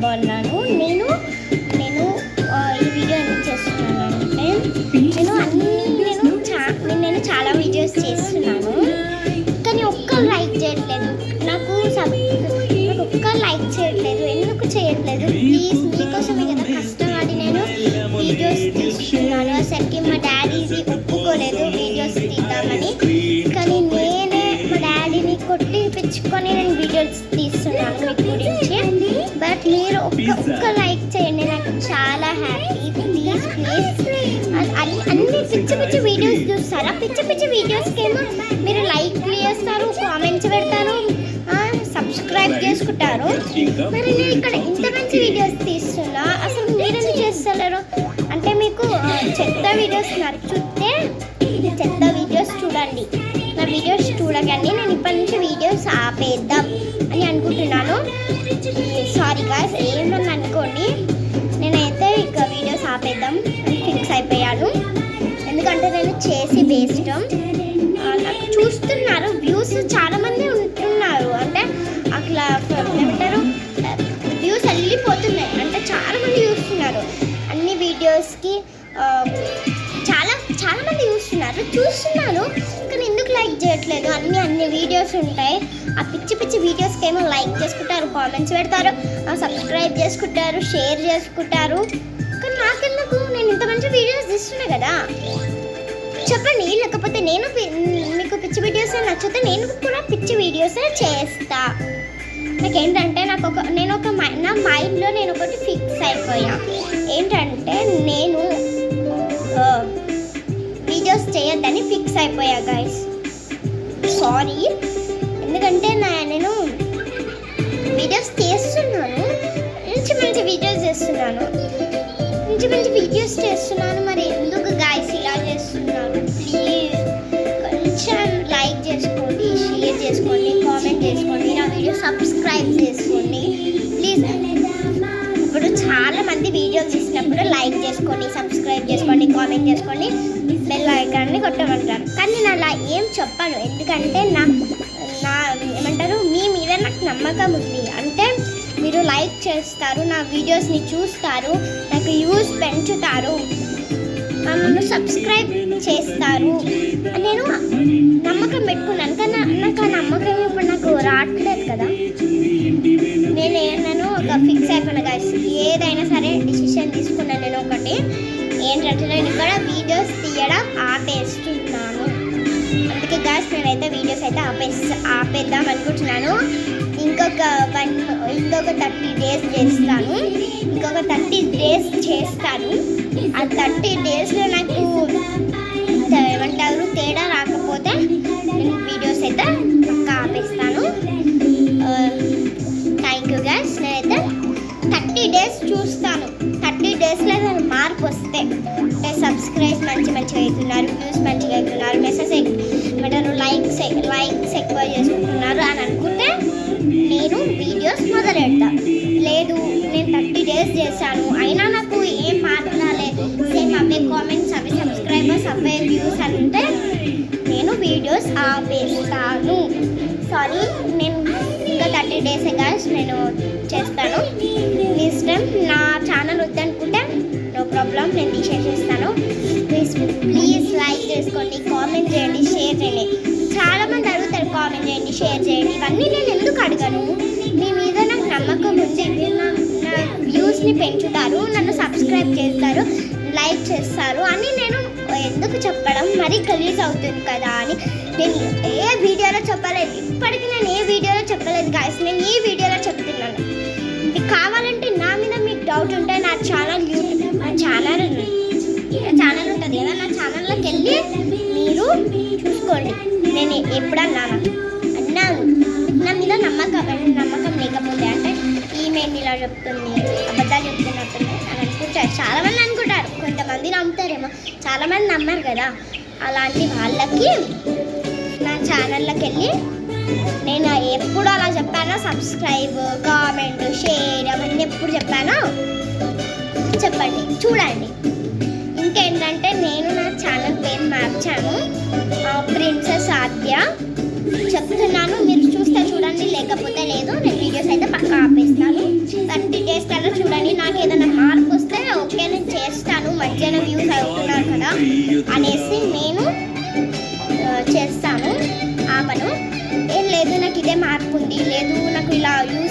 బాగున్నాను. నేను ఈ వీడియో ఎందుకు చేస్తున్నాను అంటే నేను చాలా వీడియోస్ చేస్తున్నాను, కానీ ఒక్కరు లైక్ చేయట్లేదు. నాకు ఒక్కరు లైక్ చేయట్లేదు. ఎందుకు చేయట్లేదు? ప్లీజ్, మీకోసమే కదా కష్టపడి నేను వీడియోస్ తీస్తున్నాను. అసలుకి మా డాడీది ఒప్పుకోలేదు వీడియోస్ తీద్దామని, కానీ నేనే మా డాడీని కొట్టిపించుకొని నేను వీడియోస్ తీస్తున్నాను మీ గురించి. బట్ మీరు ఒక్క లైక్ చేయండి, నాకు చాలా హ్యాపీ. ప్లీజ్ అన్ని పిచ్చి వీడియోస్ చూస్తారా? పిచ్చి వీడియోస్కి ఏమో మీరు లైక్లు చేస్తారు, కామెంట్స్ పెడతారు, సబ్స్క్రైబ్ చేసుకుంటారు. మరి నేను ఇక్కడ ఇంత మంచి వీడియోస్ తీస్తున్నా, అసలు మీరెందుకు చేస్తలేరు? అంటే మీకు చెత్త వీడియోస్ నచ్చుతే చెత్త వీడియోస్ చూడండి, నా వీడియోస్ చూడకండి. నేను ఇప్పటి నుంచి వీడియోస్ ఆపేద్దాం అని అనుకుంటున్నాను. సారీ గాయ్స్, ఏమని అనుకోండి. నేనైతే ఇక వీడియోస్ ఆపేద్దాం అని ఫిక్స్ అయిపోయాను. ఎందుకంటే నేను చేసి వేస్ట్. నాకు చూస్తున్నారు, వ్యూస్ చాలామంది ఉంటున్నారు. అంటే అట్లా ఏమంటారు, వ్యూస్ వెళ్ళిపోతున్నాయి. అంటే చాలామంది చూస్తున్నారు అన్ని వీడియోస్కి. చాలామంది చూస్తున్నారు, కానీ ఎందుకు లైక్ చేయట్లేదు? అన్ని వీడియోస్ ఉంటాయి. ఆ పిచ్చి వీడియోస్కి ఏమో లైక్ చేసుకుంటారు, కామెంట్స్ పెడతారు, సబ్స్క్రైబ్ చేసుకుంటారు, షేర్ చేసుకుంటారు. కానీ నాకెందుకు? నేను ఇంత మంచి వీడియోస్ తీస్తున్నా కదా. చెప్పండి, లేకపోతే నేను మీకు పిచ్చి వీడియోస్ నచ్చితే నేను కూడా పిచ్చి వీడియోస్ చేస్తా. నాకేంటంటే నా మైండ్లో నేను ఒకటి ఫిక్స్ అయిపోయా. ఏంటంటే నేను వీడియోస్ చేయొద్దని ఫిక్స్ అయిపోయా గైస్. సారీ, ఎందుకంటే నేను వీడియోస్ చేస్తున్నాను, మంచి వీడియోస్ చేస్తున్నాను, మంచి వీడియోస్ చేస్తున్నాను. మరి ఎందుకు గైస్ ఇలా చేస్తున్నాను? ప్లీజ్ కొంచెం లైక్ చేసుకోండి, షేర్ చేసుకోండి, కామెంట్ చేసుకోండి, నా వీడియో సబ్స్క్రైబ్ చేసుకోండి ప్లీజ్. ఇప్పుడు చాలామంది వీడియోస్ తీసినప్పుడు లైక్ చేసుకోండి, సబ్స్క్రైబ్ చేసుకోండి, కామెంట్ చేసుకోండి, బెల్ ఐకాన్ని కొట్టమంటారు. కానీ నేను అలా ఏం చెప్పాను, ఎందుకంటే నా ఏమంటారు, మీ మీద నాకు నమ్మకం ఉంది. అంటే మీరు లైక్ చేస్తారు, నా వీడియోస్ని చూస్తారు, నాకు వ్యూస్ పెంచుతారు, నన్ను సబ్స్క్రైబ్ చేస్తారు. నేను నమ్మకం పెట్టుకున్నాను, కానీ నాకు ఆ నమ్మకం ఇప్పుడు నాకు రావట్లేదు కదా. నేను ఒక ఫిక్స్ అయిపోయిన గాయస్. ఏదైనా సరే డిసిషన్ తీసుకున్నాను నేను. ఒకటి ఏంటంటే నేను ఇక్కడ వీడియోస్ తీయడం ఆపేస్తున్నాను. అందుకే గాయస్ నేనైతే వీడియోస్ అయితే ఆపేద్దాం అనుకుంటున్నాను. ఇంకొక 30 డేస్ చేస్తాను. ఇంకొక 30 డేస్ చేస్తాను. ఆ 30 డేస్లో నాకు ఏమంటారు తేడా రాకపోతే నేను వీడియోస్ అయితే పక్కా ఆపేస్తాను. Thank you guys. నేనైతే 30 డేస్ చూస్తాను. 30 డేస్లో ఏదైనా మార్పు వస్తే, అంటే సబ్స్క్రైబ్ మంచిగా అవుతున్నారు, వ్యూస్ మంచిగా అవుతున్నారు, మెసేజ్ ఏమంటారు లైక్స్ ఎక్కువ చేసుకుంటున్నారు అని అనుకుంటే నేను వీడియోస్ మొదలెడతా. లేదు, నేను 30 డేస్ చేశాను అయినా నాకు ఏం మార్పు రాలేదు, సేమ్ అవే కామెంట్స్, అవే సబ్స్క్రైబర్స్, అవే వ్యూస్ అంటే నేను వీడియోస్ ఆపేస్తాను. సారీ, నేను ఇంకా 30 డేసే గాయస్ నేను చేస్తాను. మీ ఇష్టం. నా ఛానల్ వద్దనుకుంటే నో ప్రాబ్లం, నేను తీసేసేస్తాను. ప్లీజ్ లైక్ చేసుకోండి, కామెంట్ చేయండి, షేర్ చేయండి. చాలామంది అడుగుతారు కామెంట్ చేయండి, షేర్ చేయండి. ఇవన్నీ నేను ఎందుకు అడగను? మీ మీద నాకు నమ్మకం ఉంది. మీరు నా వ్యూస్ని పెంచుతారు, నన్ను సబ్స్క్రైబ్ చేస్తారు, లైక్ చేస్తారు అని నేను ఎందుకు చెప్పడం మరీ గలీజ్ అవుతుంది కదా అని నేను ఏ వీడియోలో చెప్పలేదు. ఇప్పటికీ నేను ఏ వీడియోలో చెప్పలేదు గాయస్. నేను ఈ వీడియోలో చెప్తున్నాను. మీకు కావాలంటే నా మీద మీకు డౌట్ ఉంటే నా ఛానల్ ఉంటుంది కదా, నా ఛానల్లోకి వెళ్ళి మీరు చూసుకోండి. నేను ఎప్పుడన్నా అన్నాను నా మీద నమ్మకం లేకపోతే, అంటే ఈమెయిల్ ఇలా చెప్తుంది, అబద్ధాలు చెప్తున్నట్టుంది అని అనుకుంటారు. చాలామంది అనుకుంటారు, కొంతమంది నమ్ముతారేమో, చాలామంది నమ్మరు కదా. అలాంటి వాళ్ళకి నా ఛానల్లోకి వెళ్ళి నేను ఎప్పుడు అలా చెప్పానో, సబ్స్క్రైబ్, కామెంట్, షేర్ అవన్నీ ఎప్పుడు చెప్పానో చెప్పండి, చూడండి. ఇంకేంటంటే నేను నా ఛానల్ పేరు మార్చాను, ప్రిన్సెస్ ఆద్య చెప్తున్నాను. మీరు చూస్తే చూడండి, లేకపోతే లేదు. నేను వీడియోస్ అయితే పక్కా ఆపేస్తాను. 30 చేస్తారో చూడండి. నాకు ఏదైనా మార్పు వస్తే ఓకే నేను చేస్తాను, మంచిగా వ్యూస్ అవుతున్నారు కదా అనేసి నేను చేస్తాను. ఆపను. ఏం లేదు నాకు ఇదే మార్పు ఉంది, లేదు నాకు ఇలా యూజ్